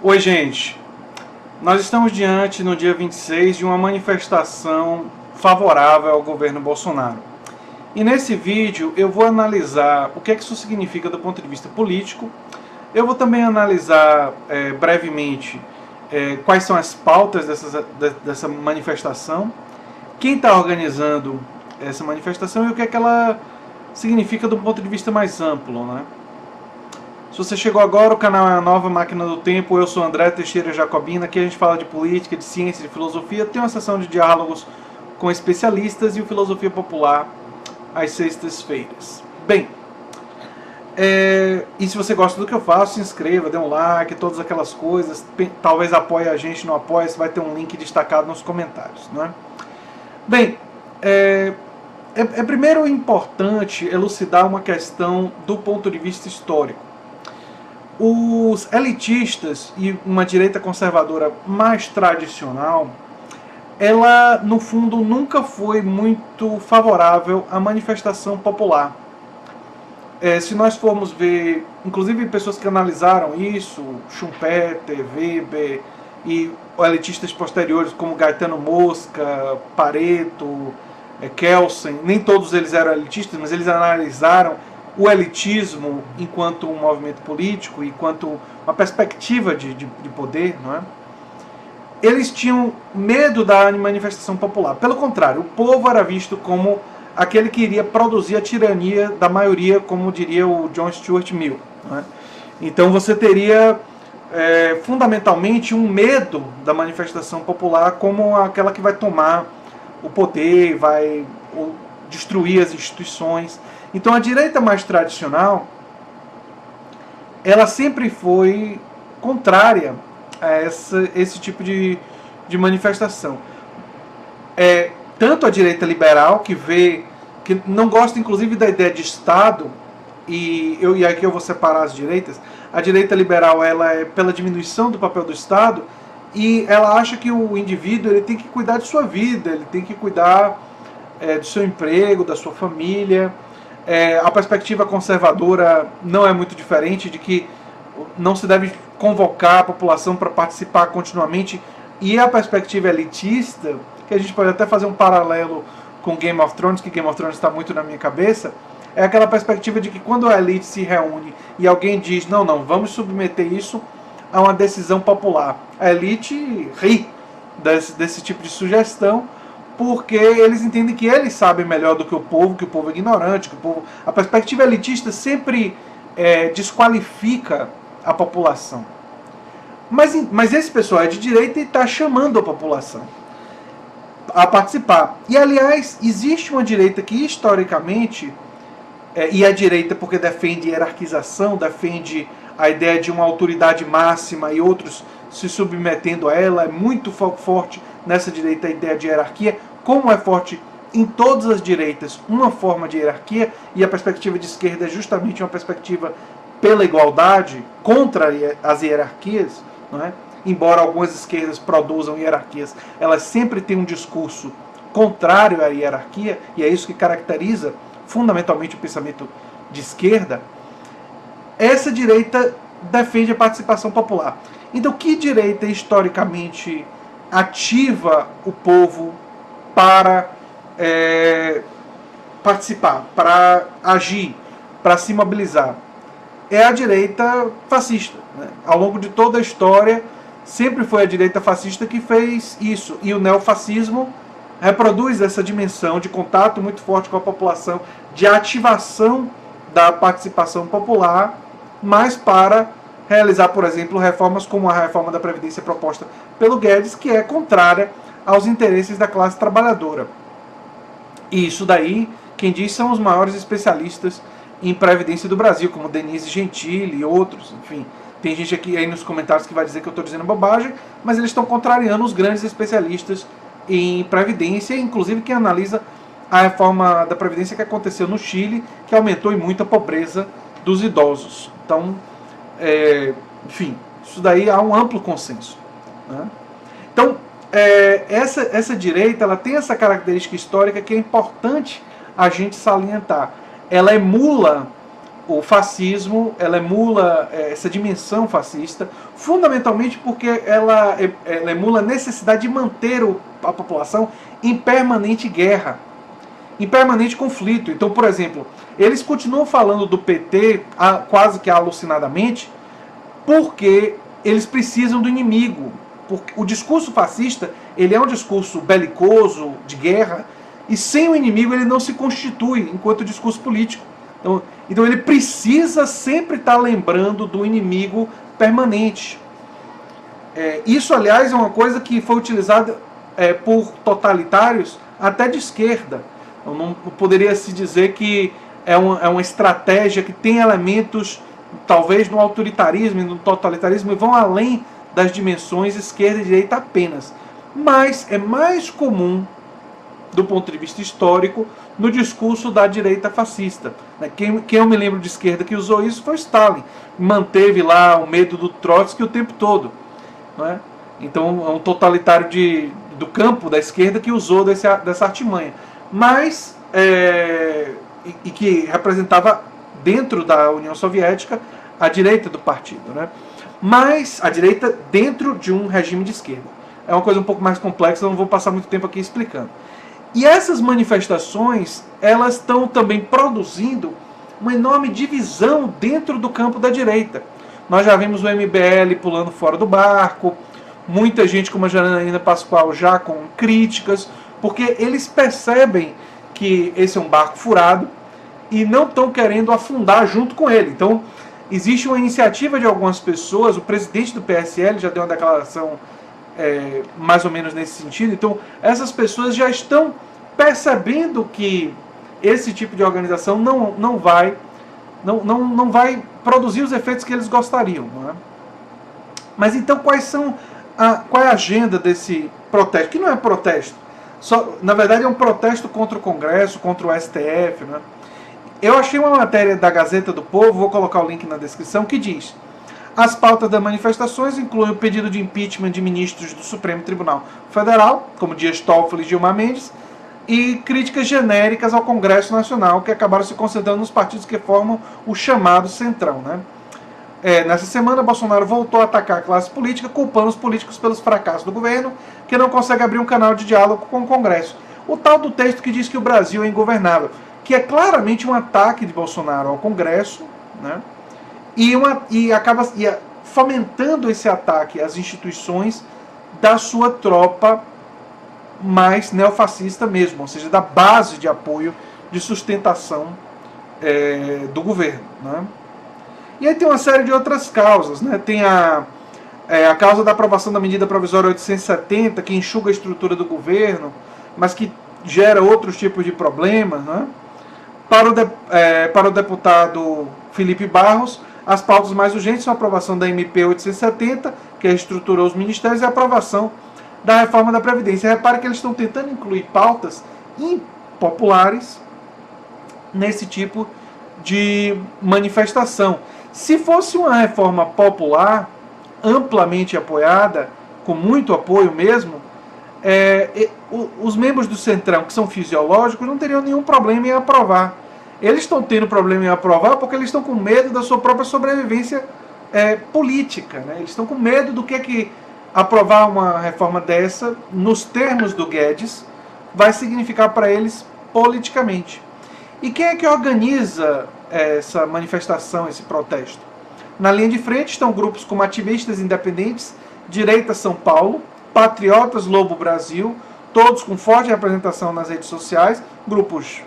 Oi, gente. Nós estamos diante, no dia 26, de uma manifestação favorável ao governo Bolsonaro. E nesse vídeo eu vou analisar o que isso significa do ponto de vista político. Eu vou também analisar brevemente quais são as pautas dessa manifestação, quem está organizando essa manifestação e o que ela significa do ponto de vista mais amplo, né? Se você chegou agora, o canal é a Nova Máquina do Tempo, eu sou André Teixeira Jacobina, aqui a gente fala de política, de ciência, de filosofia, tem uma sessão de diálogos com especialistas e o Filosofia Popular às sextas-feiras. Bem, e se você gosta do que eu faço, se inscreva, dê um like, todas aquelas coisas, talvez apoie a gente, não apoie, vai ter um link destacado nos comentários, né? Bem, primeiro importante elucidar uma questão do ponto de vista histórico. Os elitistas e uma direita conservadora mais tradicional, ela no fundo nunca foi muito favorável à manifestação popular. Se nós formos ver, inclusive pessoas que analisaram isso, Schumpeter, Weber e elitistas posteriores como Gaetano Mosca, Pareto, Kelsen, nem todos eles eram elitistas, mas eles analisaram o elitismo enquanto um movimento político, enquanto uma perspectiva de poder, não é? Eles tinham medo da manifestação popular. Pelo contrário, o povo era visto como aquele que iria produzir a tirania da maioria, como diria o John Stuart Mill, não é? Então você teria fundamentalmente um medo da manifestação popular como aquela que vai tomar o poder, vai destruir as instituições. Então a direita mais tradicional, ela sempre foi contrária a esse tipo de manifestação. Tanto a direita liberal, que não gosta inclusive da ideia de Estado, e aqui eu vou separar as direitas. A direita liberal, ela é pela diminuição do papel do Estado, e ela acha que o indivíduo ele tem que cuidar de sua vida, ele tem que cuidar do seu emprego, da sua família. A perspectiva conservadora não é muito diferente, de que não se deve convocar a população para participar continuamente, e a perspectiva elitista, que a gente pode até fazer um paralelo com Game of Thrones, que Game of Thrones está muito na minha cabeça, é aquela perspectiva de que quando a elite se reúne e alguém diz, não, vamos submeter isso a uma decisão popular, a elite ri desse tipo de sugestão, porque eles entendem que eles sabem melhor do que o povo é ignorante, a perspectiva elitista sempre desqualifica a população. Mas esse pessoal é de direita e está chamando a população a participar. E, aliás, existe uma direita que, historicamente, e a direita porque defende hierarquização, defende a ideia de uma autoridade máxima e outros se submetendo a ela, é muito forte nessa direita a ideia de hierarquia, como é forte em todas as direitas uma forma de hierarquia, e a perspectiva de esquerda é justamente uma perspectiva pela igualdade, contra as hierarquias, não é? Embora algumas esquerdas produzam hierarquias, elas sempre têm um discurso contrário à hierarquia, e é isso que caracteriza fundamentalmente o pensamento de esquerda. Essa direita defende a participação popular. Então, que direita historicamente ativa o povo para participar, para agir, para se mobilizar? É a direita fascista, né? Ao longo de toda a história, sempre foi a direita fascista que fez isso. E o neofascismo reproduz essa dimensão de contato muito forte com a população, de ativação da participação popular, mas para realizar, por exemplo, reformas como a reforma da Previdência proposta pelo Guedes, que é contrária aos interesses da classe trabalhadora. E isso daí, quem diz, são os maiores especialistas em Previdência do Brasil, como Denise Gentili e outros, enfim. Tem gente aqui aí nos comentários que vai dizer que eu estou dizendo bobagem, mas eles estão contrariando os grandes especialistas em Previdência, inclusive quem analisa a reforma da Previdência que aconteceu no Chile, que aumentou em muito a pobreza dos idosos. Então, enfim, isso daí há um amplo consenso, né? Então, essa direita, ela tem essa característica histórica que é importante a gente salientar. Ela emula o fascismo, ela emula essa dimensão fascista, fundamentalmente porque ela emula a necessidade de manter a população em permanente guerra, em permanente conflito. Então, por exemplo, eles continuam falando do PT quase que alucinadamente, porque eles precisam do inimigo. Porque o discurso fascista, ele é um discurso belicoso, de guerra, e sem o inimigo ele não se constitui enquanto discurso político. Então ele precisa sempre estar lembrando do inimigo permanente. Isso, aliás, é uma coisa que foi utilizada por totalitários até de esquerda. Então, não poderia se dizer que é uma estratégia que tem elementos, talvez, no autoritarismo e no totalitarismo, e vão além das dimensões esquerda e direita apenas. Mas é mais comum, do ponto de vista histórico, no discurso da direita fascista. Quem eu me lembro de esquerda que usou isso foi Stalin. Manteve lá o medo do Trotsky o tempo todo. Não é? Então é um totalitário do campo da esquerda que usou dessa artimanha. Mas, e que representava dentro da União Soviética a direita do partido. Né? Mas a direita dentro de um regime de esquerda. É uma coisa um pouco mais complexa, eu não vou passar muito tempo aqui explicando. E essas manifestações, elas estão também produzindo uma enorme divisão dentro do campo da direita. Nós já vimos o MBL pulando fora do barco, muita gente como a Janaína Pascoal já com críticas, porque eles percebem que esse é um barco furado e não estão querendo afundar junto com ele. Então, existe uma iniciativa de algumas pessoas, o presidente do PSL já deu uma declaração mais ou menos nesse sentido. Então, essas pessoas já estão percebendo que esse tipo de organização não vai produzir os efeitos que eles gostariam. Não é? Mas então, qual é a agenda desse protesto? Que não é protesto. Na verdade, é um protesto contra o Congresso, contra o STF. Né? Eu achei uma matéria da Gazeta do Povo, vou colocar o link na descrição, que diz: as pautas das manifestações incluem o pedido de impeachment de ministros do Supremo Tribunal Federal, como Dias Toffoli e Gilmar Mendes, e críticas genéricas ao Congresso Nacional, que acabaram se concentrando nos partidos que formam o chamado Centrão. Né? Nessa semana, Bolsonaro voltou a atacar a classe política, culpando os políticos pelos fracassos do governo, que não consegue abrir um canal de diálogo com o Congresso. O tal do texto que diz que o Brasil é ingovernável, que é claramente um ataque de Bolsonaro ao Congresso, né? E acaba fomentando esse ataque às instituições da sua tropa mais neofascista mesmo, ou seja, da base de apoio, de sustentação do governo. Né? E aí tem uma série de outras causas. Né? Tem a causa da aprovação da medida provisória 870, que enxuga a estrutura do governo, mas que gera outros tipos de problemas. Né? Para o deputado Felipe Barros, as pautas mais urgentes são a aprovação da MP 870, que reestruturou os ministérios, e a aprovação da reforma da Previdência. Repare que eles estão tentando incluir pautas impopulares nesse tipo de manifestação. Se fosse uma reforma popular, amplamente apoiada, com muito apoio mesmo, os membros do Centrão, que são fisiológicos, não teriam nenhum problema em aprovar. Eles estão tendo problema em aprovar porque eles estão com medo da sua própria sobrevivência política. Né? Eles estão com medo do que aprovar uma reforma dessa, nos termos do Guedes, vai significar para eles politicamente. E quem é que organiza essa manifestação, esse protesto? Na linha de frente estão grupos como Ativistas Independentes, Direita São Paulo, Patriotas Lobo Brasil, todos com forte representação nas redes sociais, grupos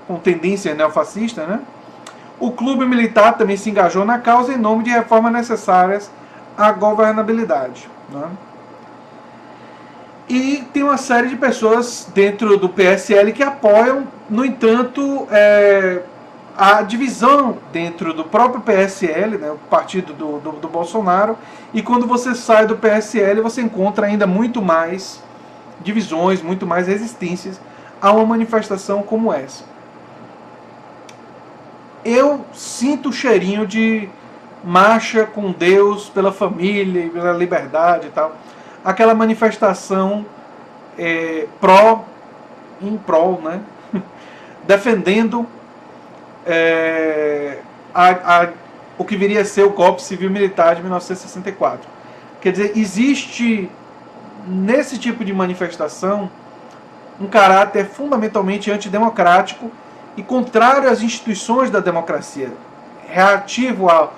com tendência neofascista, né? O Clube Militar também se engajou na causa em nome de reformas necessárias à governabilidade. Né? E tem uma série de pessoas dentro do PSL que apoiam, no entanto, a divisão dentro do próprio PSL, né, o partido do Bolsonaro, e quando você sai do PSL você encontra ainda muito mais divisões, muito mais resistências a uma manifestação como essa. Eu sinto o cheirinho de marcha com Deus, pela família, pela liberdade e tal. Aquela manifestação em prol, né? Defendendo o que viria a ser o golpe civil-militar de 1964. Quer dizer, existe nesse tipo de manifestação um caráter fundamentalmente antidemocrático e contrário às instituições da democracia, reativo ao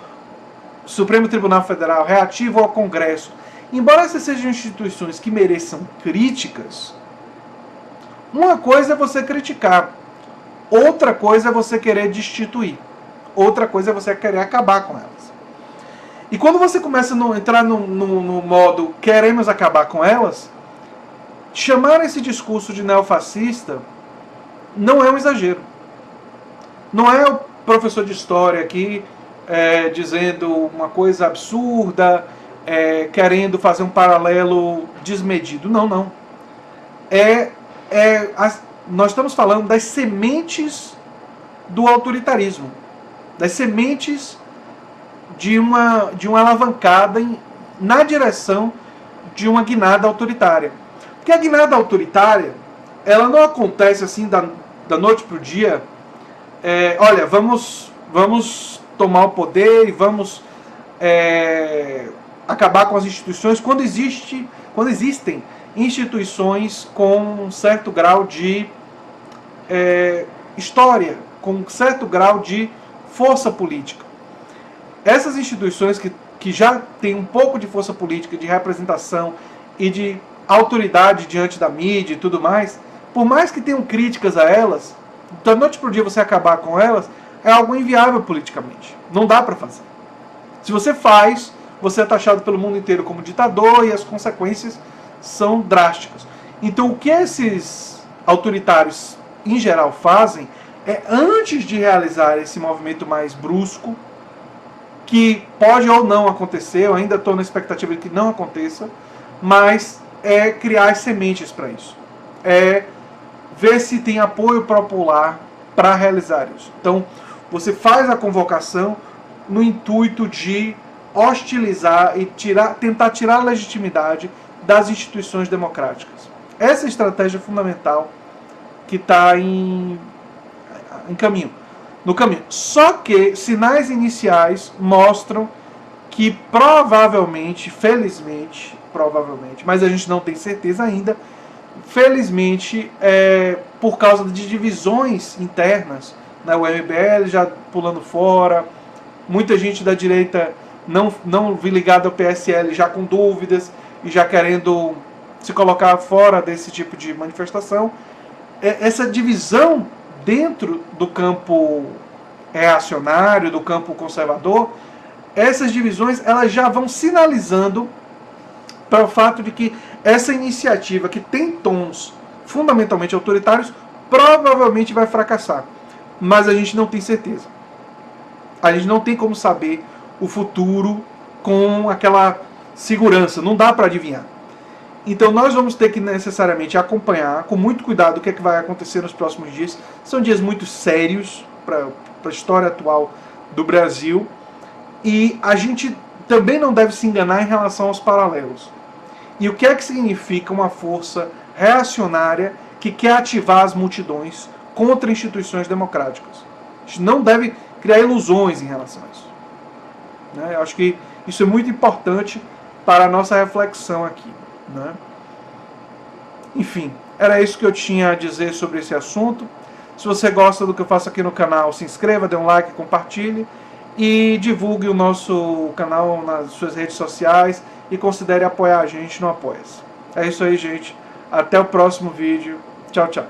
Supremo Tribunal Federal, reativo ao Congresso. Embora essas sejam instituições que mereçam críticas, uma coisa é você criticar, outra coisa é você querer destituir, outra coisa é você querer acabar com elas. E quando você começa a entrar no modo queremos acabar com elas, chamar esse discurso de neofascista não é um exagero. Não é o professor de história aqui dizendo uma coisa absurda, querendo fazer um paralelo desmedido. Não, não. Nós estamos falando das sementes do autoritarismo, das sementes de uma alavancada na direção de uma guinada autoritária. Porque a guinada autoritária, ela não acontece assim da noite para o dia. Olha, vamos tomar o poder e vamos acabar com as instituições quando existem instituições com um certo grau de história, com um certo grau de força política. Essas instituições que já têm um pouco de força política, de representação e de autoridade diante da mídia e tudo mais, por mais que tenham críticas a elas, da noite para o dia você acabar com elas, é algo inviável politicamente. Não dá para fazer. Se você faz, você é taxado pelo mundo inteiro como ditador e as consequências são drásticas. Então o que esses autoritários em geral fazem é, antes de realizar esse movimento mais brusco, que pode ou não acontecer, eu ainda estou na expectativa de que não aconteça, mas é criar as sementes para isso. É ver se tem apoio popular para realizar isso. Então, você faz a convocação no intuito de hostilizar e tentar tirar a legitimidade das instituições democráticas. Essa é a estratégia fundamental que está no caminho. Só que sinais iniciais mostram que provavelmente, felizmente, mas a gente não tem certeza ainda, felizmente, por causa de divisões internas, né, o MBL já pulando fora, muita gente da direita não ligada ao PSL já com dúvidas e já querendo se colocar fora desse tipo de manifestação. Essa divisão dentro do campo reacionário, do campo conservador, essas divisões elas já vão sinalizando para o fato de que essa iniciativa, que tem tons fundamentalmente autoritários, provavelmente vai fracassar. Mas a gente não tem certeza. A gente não tem como saber o futuro com aquela segurança. Não dá para adivinhar. Então nós vamos ter que necessariamente acompanhar com muito cuidado o que é que vai acontecer nos próximos dias. São dias muito sérios para a história atual do Brasil. E a gente também não deve se enganar em relação aos paralelos. E o que é que significa uma força reacionária que quer ativar as multidões contra instituições democráticas? A gente não deve criar ilusões em relação a isso. Eu acho que isso é muito importante para a nossa reflexão aqui. Enfim, era isso que eu tinha a dizer sobre esse assunto. Se você gosta do que eu faço aqui no canal, se inscreva, dê um like, compartilhe e divulgue o nosso canal nas suas redes sociais e considere apoiar a gente no Apoia-se. É isso aí, gente. Até o próximo vídeo. Tchau, tchau.